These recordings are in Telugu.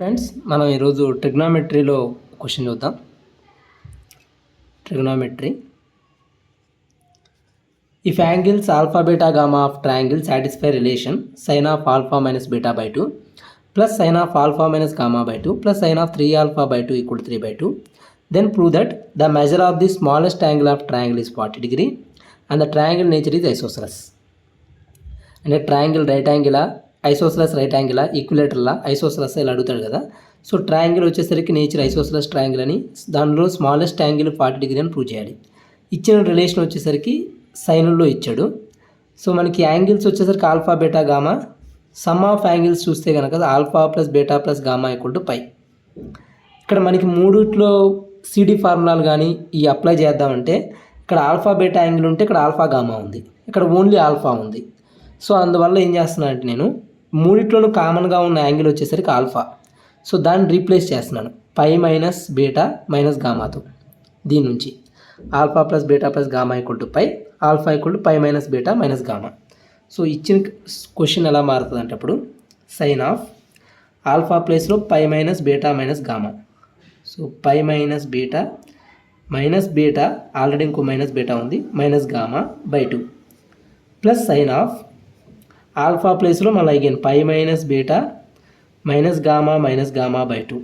ఫ్రెండ్స్, మనం ఈరోజు ట్రిగ్నామెట్రీలో క్వశ్చన్ చూద్దాం. Trigonometry. If angles alpha beta gamma of triangle satisfy relation sine of alpha minus beta by 2 plus sine of alpha minus gamma by 2 plus sine of 3 alpha by 2 equal 3/2, then prove that the measure of the smallest angle of triangle is 40 degree and the triangle nature is isosceles. అంటే ట్రయాంగిల్ రైట్ యాంగిలా, ఐసోసెలస్ రైట్ యాంగిలా, ఈక్విలేటర్లా, ఐసోసెలస్ ఇలా అడుగుతాడు కదా. సో ట్రయాంగిల్ వచ్చేసరికి నేచర్ ఐసోసెలస్ ట్రయాంగిల్ అని, దానిలో స్మాలెస్ట్ యాంగిల్ 40 డిగ్రీ అని ప్రూవ్ చేయాలి. ఇచ్చిన రిలేషన్ వచ్చేసరికి సైనుల్లో ఇచ్చాడు. సో మనకి యాంగిల్స్ వచ్చేసరికి alpha beta gamma, sum of angles చూస్తే కనుక alpha plus beta plus gamma equal to pi. ఇక్కడ మనకి మూడిట్లో సిడి ఫార్ములాలు కానీ ఈ అప్లై చేద్దామంటే ఇక్కడ ఆల్ఫా బీటా యాంగిల్ ఉంటే ఇక్కడ ఆల్ఫా గామా ఉంది, ఇక్కడ ఓన్లీ ఆల్ఫా ఉంది. సో అందువల్ల ఏం చేస్తున్నాను అంటే నేను మూడిట్లోనూ కామన్గా ఉన్న యాంగిల్ వచ్చేసరికి ఆల్ఫా. సో దాన్ని రీప్లేస్ చేస్తున్నాను పై మైనస్ బీటా మైనస్ గామాతో. దీని నుంచి alpha plus beta plus gamma equal to pi, alpha equal to pi minus beta minus gamma. So ఇచ్చిన క్వశ్చన్ ఎలా మారుతుంది అంటే అప్పుడు సైన్ ఆఫ్ ఆల్ఫా ప్లేస్లో pi minus beta minus gamma. So pi minus beta already ఇంకో మైనస్ బీటా ఉంది, minus gamma by 2 plus sine of alpha ప్లేస్లో మళ్ళీ again pi minus beta minus gamma by 2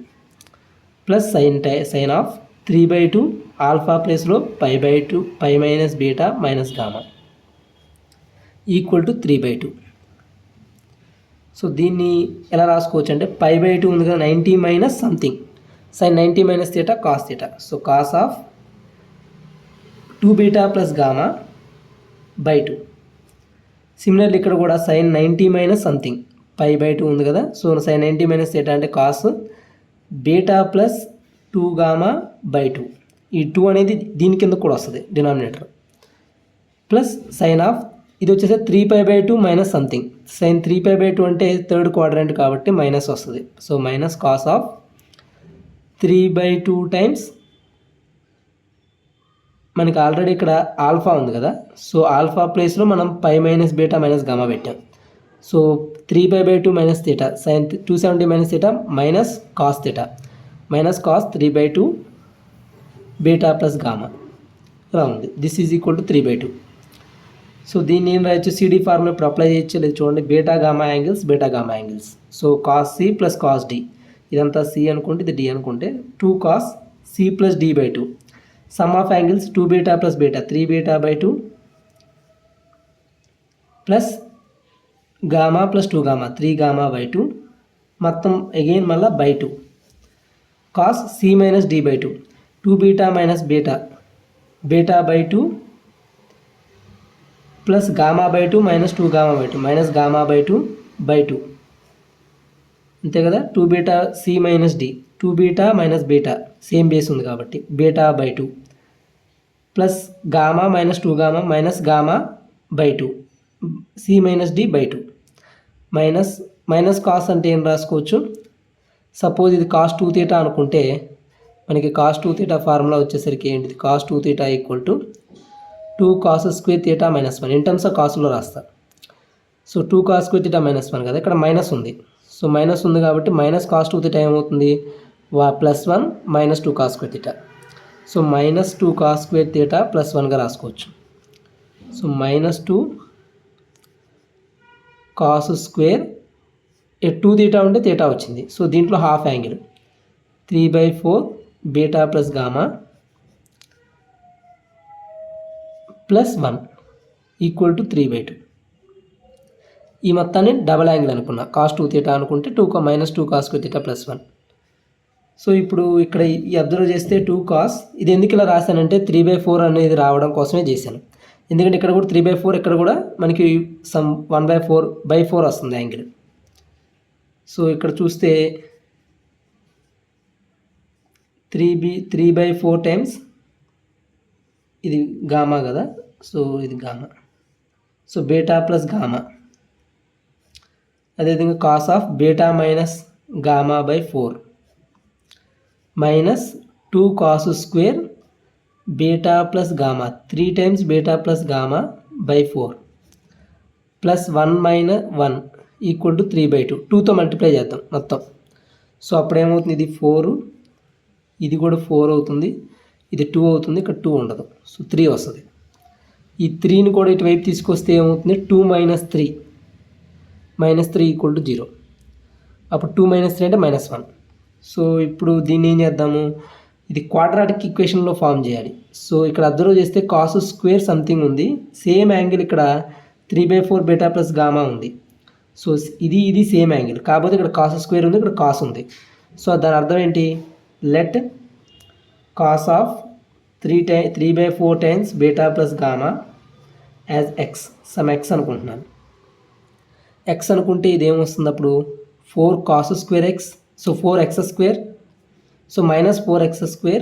plus sine of 3/2 alpha ప్లేస్లో pi minus beta minus gamma equal to 3/2. So దీన్ని ఎలా రాసుకోవచ్చు అంటే π/2 ఉంది కదా, 90 minus something sine 90 minus theta cos theta. So cos of 2 beta plus gamma by 2. Similarly ఇక్కడ కూడా సైన్ 90 మైనస్ సంథింగ్ π/2 ఉంది కదా. సో సైన్ 90 మైనస్ థీటా అంటే cos beta plus 2 gamma by 2. ఈ 2 అనేది దీని కింద కూడా వస్తుంది డినామినేటర్. ప్లస్ సైన్ ఆఫ్ ఇది వచ్చేసి 3π/2 మైనస్ సంథింగ్ సైన్ 3π/2 అంటే థర్డ్ క్వాడ్రంట్ కాబట్టి మైనస్ వస్తుంది. So minus cos of 3/2 times మనకి ఆల్రెడీ ఇక్కడ ఆల్ఫా ఉంది కదా. సో ఆల్ఫా ప్లేస్లో మనం pi minus beta minus gamma పెట్టాం. So 3π/2 minus theta sine 270 minus theta minus cos theta minus cos 3/2 beta plus gamma ఇలా ఉంది. This is equal to 3/2. So దీన్ని ఏం రాయొచ్చు, సిడి ఫార్ములా ఇప్పుడు అప్లై చేయొచ్చు. లేదు చూడండి, beta gamma angles. So cos C plus cos D, ఇదంతా సి అనుకుంటే ఇది డి అనుకుంటే 2 cos C plus D by 2. Sum of angles 2 beta plus beta 3 beta by 2 plus gamma plus 2 gamma 3 gamma by 2 మొత్తం అగైన్ మళ్ళీ by 2 cos C minus D by 2 2 beta minus beta by 2 plus gamma by 2 minus 2 gamma by 2 minus gamma by 2 by 2 అంతే కదా. 2 beta C minus D 2 beta minus beta same base ఉంది కాబట్టి beta by 2 plus gamma minus 2 gamma minus gamma by 2 C minus D by 2 minus cos అంటే ఏం రాసుకోవచ్చు, సపోజ్ ఇది కాస్ 2 థీటా అనుకుంటే మనకి కాస్ 2 థీటా ఫార్ములా వచ్చేసరికి ఏంటిది, cos 2 theta equal to 2 cos square theta minus 1 in terms of కాస్లో రాస్తా. So 2 cos square theta minus 1 కదా, ఇక్కడ మైనస్ ఉంది. సో మైనస్ ఉంది కాబట్టి మైనస్ కాస్ 2 థీటా ఏమవుతుంది, plus 1 minus 2 cos square theta. So minus 2 cos square theta plus 1గా రాసుకోవచ్చు. So minus 2 cos square 2 theta ఉంటే థీటా వచ్చింది. సో దీంట్లో half angle 3/4 beta plus gamma plus 1 equal to 3/2. ఈ మొత్తాన్ని డబల్ యాంగిల్ అనుకున్నా, కాస్ 2 థీటా అనుకుంటే minus 2 cos square theta plus 1. So ఇప్పుడు ఇక్కడ ఈ అబ్జర్వ్ చేస్తే 2 కాస్, ఇది ఎందుకు ఇలా రాశానంటే 3/4 అనేది రావడం కోసమే చేశాను. ఎందుకంటే ఇక్కడ కూడా 3/4, ఇక్కడ కూడా మనకి సమ్ 1/4 వస్తుంది యాంగిల్. సో ఇక్కడ చూస్తే 3/4 టైమ్స్ ఇది గామా కదా. సో ఇది gamma, so beta plus gamma, అదేవిధంగా cos of beta minus gamma by 4 minus 2 cos square beta plus gamma 3 times beta plus gamma by 4 plus 1 minus 1 equal to 3/2. 2తో మల్టిప్లై చేద్దాం మొత్తం. సో అప్పుడు ఏమవుతుంది, ఇది 4, ఇది కూడా 4 అవుతుంది, ఇది 2 అవుతుంది, ఇక్కడ 2 ఉండదు, సో 3 వస్తుంది. ఈ 3ని కూడా ఇటువైపు తీసుకొస్తే ఏమవుతుంది, 2 - 3 -3 = 0. అప్పుడు 2 - 3 అంటే -1. సో ఇప్పుడు దీన్ని ఏం చేద్దాము, ఇది క్వాడ్రాటిక్ ఈక్వేషన్లో ఫామ్ చేయాలి. సో ఇక్కడ అబ్జర్వ్ చేస్తే కాస్ స్క్వేర్ సంథింగ్ ఉంది, సేమ్ యాంగిల్ ఇక్కడ 3/4 బీటా ప్లస్ గామా ఉంది. సో ఇది సేమ్ యాంగిల్, కాకపోతే ఇక్కడ కాస్ స్క్వేర్ ఉంది, ఇక్కడ కాస్ ఉంది. సో దాని అర్థం ఏంటి, let cos of 3/4 times beta plus gamma as X, some X అనుకుంటున్నాను. ఎక్స్ అనుకుంటే ఇదేమొస్తుంది అప్పుడు 4 cos square X, so 4x², so -4x²,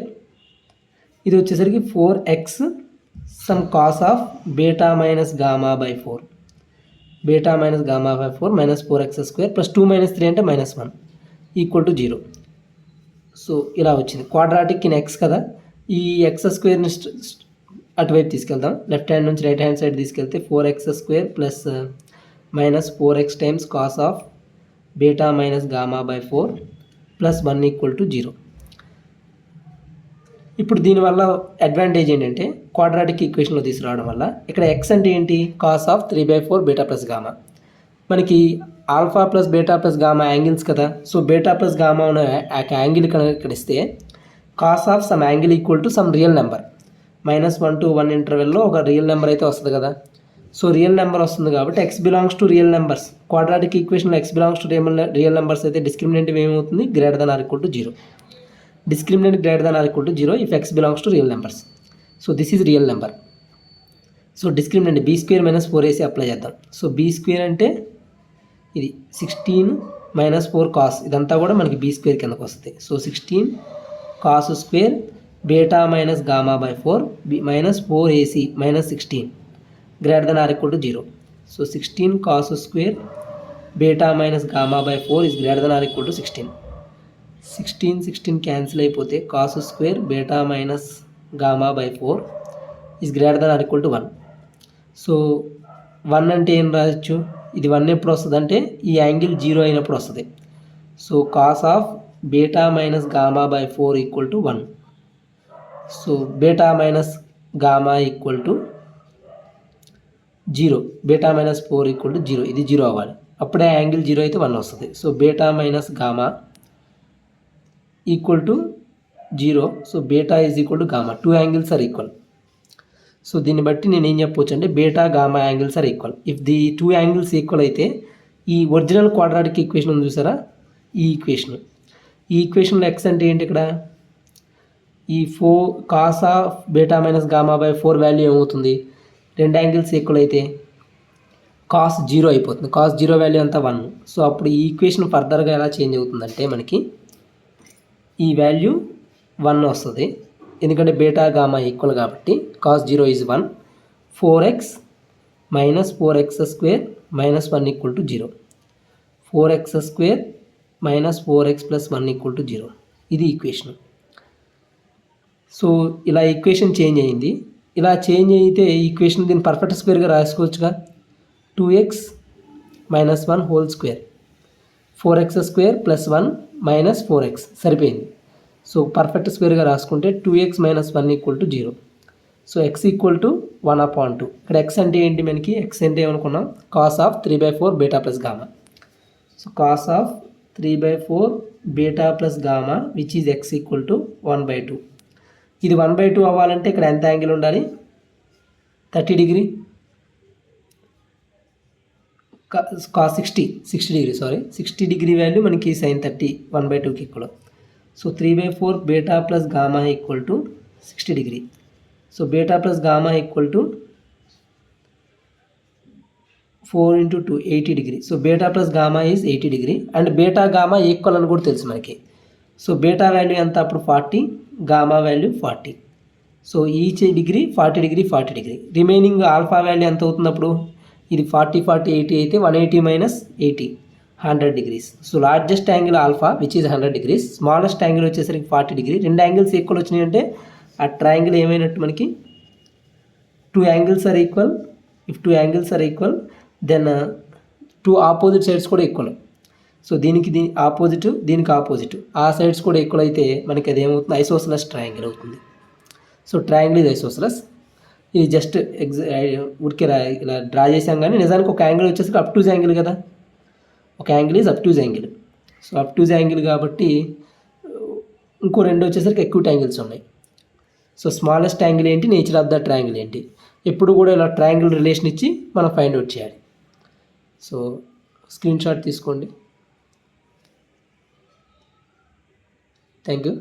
ఇది వచ్చేసరికి 4x some cos of beta minus gamma by 4, beta minus gamma by 4 -4x² plus 2 - 3 అంటే -1 = 0. సో ఇలా వచ్చింది. క్వాడ్రాటిక్ ఇన్ ఎక్స్ కదా, ఈ x² అటువైపు తీసుకెళ్దాం, లెఫ్ట్ హ్యాండ్ నుంచి రైట్ హ్యాండ్ సైడ్ తీసుకెళ్తే 4x² plus -4x times cos of beta minus gamma by 4 plus 1 = 0. ఇప్పుడు దీనివల్ల అడ్వాంటేజ్ ఏంటంటే క్వాడ్రాటిక్ ఈక్వేషన్లో తీసుకురావడం వల్ల ఇక్కడ ఎక్స్ అంటే ఏంటి, cos of 3/4 beta plus gamma. మనకి alpha plus beta plus gamma angles కదా, సో బీటా ప్లస్ గామా ఉన్న యాంగిల్ ఇక్కడ ఇస్తే cos of sum angle = sum real number, -1 to 1 ఇంటర్వెల్లో ఒక రియల్ నెంబర్ అయితే వస్తుంది కదా. సో రియల్ నెంబర్ వస్తుంది కాబట్టి x belongs to real numbers, quadratic ఈక్వేషన్లో x belongs to real numbers అయితే డిస్క్రిమినెంట్ ఏమవుతుంది, >= 0. Discriminant >= 0 if x belongs to real numbers. So this is real number. So discriminant b² - 4ac apply చేద్దాం. సో b² అంటే ఇది 16 - 4 cos, ఇదంతా కూడా మనకి b² కిందకు వస్తుంది. So 16 cos square beta minus gamma by 4 -4ac -16 > 0. So 16 cos square beta minus gamma by 4 is > 16. 16 cancel అయిపోతే cos square beta minus gamma by 4 is > 1. So 1 అంటే ఏం రాయొచ్చు, ఇది 1 ఎప్పుడు వస్తుంది అంటే ఈ యాంగిల్ 0 అయినప్పుడు వస్తుంది. So cos of beta minus gamma by 4 = 1. So beta minus gamma = 0, beta minus 4 = 0, ఇది 0 అవ్వాలి, అప్పుడే యాంగిల్ 0 అయితే 1 వస్తుంది. So beta minus gamma =0, so beta = gamma, 2 angles are equal. So దీన్ని బట్టి నేను ఏం చెప్పవచ్చు అంటే beta gamma angles are equal. If the 2 angles equal అయితే ఈ ఒరిజినల్ క్వాడ్రాటిక్ ఈక్వేషన్ ఉంది చూసారా, ఈ ఈక్వేషన్లో ఎక్స్ అంటే ఏంటి, ఇక్కడ ఈ 4 cos of beta minus gamma by 4 value ఏమవుతుంది, 2 యాంగిల్స్ ఈక్వల్ అయితే కాస్ 0 అయిపోతుంది, కాస్ 0 వాల్యూ అంతా 1. సో అప్పుడు ఈ ఈక్వేషన్ ఫర్దర్గా ఎలా చేంజ్ అవుతుందంటే మనకి ఈ వాల్యూ 1 వస్తుంది, ఎందుకంటే బీటా గామా ఈక్వల్ కాబట్టి. Cos 0 is 1, 4x - 4x² - 1 = 0, 4x² - 4x + 1 = 0, ఇది ఈక్వేషన్. సో ఇలా ఈక్వేషన్ చేంజ్ అయింది. ఇలా చేంజ్ అయితే ఈక్వేషన్ దీన్ని పర్ఫెక్ట్ స్క్వేర్గా రాసుకోవచ్చుగా, 2x - 1 whole square, 4x² + 1 - 4x సరిపోయింది. సో పర్ఫెక్ట్ స్క్వేర్గా రాసుకుంటే 2x - 1 = 0. So x = 1/2. ఇక్కడ x అంటే ఏంటి, మనకి x అంటే ఏమనుకున్నాం, cos of 3/4 beta plus gamma. So cos of 3/4 beta plus gamma which is x = 1/2. ఇది 1/2 అవ్వాలంటే ఇక్కడ ఎంత యాంగిల్ ఉండాలి, 30 degree, cos 60 degree, 60 degree value మనకి sin 30 1/2కి equal. So 3/4 beta plus gamma = 60 degree. So beta plus gamma = 4 × 2 80 degree. So beta plus gamma is 80 degree and beta gamma equal అని కూడా తెలుసు మనకి. సో బీటా వాల్యూ ఎంత అప్పుడు 40, gamma value 40. So each degree 40 degree 40 degree. Remaining alpha value ఎంత అవుతుంది అప్పుడు, ఇది 40 40 80 అయితే 180 - 80 100 degrees. So largest angle alpha which is 100 degrees, smallest angle వచ్చేసరికి 40 డిగ్రీ. 2 యాంగిల్స్ ఈక్వల్ వచ్చినాయి అంటే ఆ ట్రయాంగిల్ ఏమైనట్టు మనకి, 2 angles are equal. If 2 angles are equal then 2 opposite sides కూడా ఈక్వల్. సో దీనికి ఆపోజిట్ ఆ సైడ్స్ కూడా ఈక్వల్ అయితే మనకి అది ఏమవుతుంది, ఐసోసెలస్ ట్రయాంగిల్ అవుతుంది. సో ట్రయాంగిల్ ఇది ఐసోసెలస్. ఇది జస్ట్ ఊరికే ఇలా డ్రా చేసాం, కానీ నిజానికి ఒక యాంగిల్ వచ్చేసరికి అప్టూజ్ యాంగిల్ కదా, ఒక angle is obtuse angle. So obtuse angle కాబట్టి ఇంకో రెండు వచ్చేసరికి ఎక్యూట్ యాంగిల్స్ ఉన్నాయి. సో స్మాలెస్ట్ యాంగిల్ ఏంటి, నేచర్ ఆఫ్ ద ట్రయాంగిల్ ఏంటి, ఎప్పుడు కూడా ఇలా ట్రయాంగిల్ రిలేషన్ ఇచ్చి మనం ఫైండ్ అవుట్ చేయాలి. సో స్క్రీన్ షాట్ తీసుకోండి. Thank you.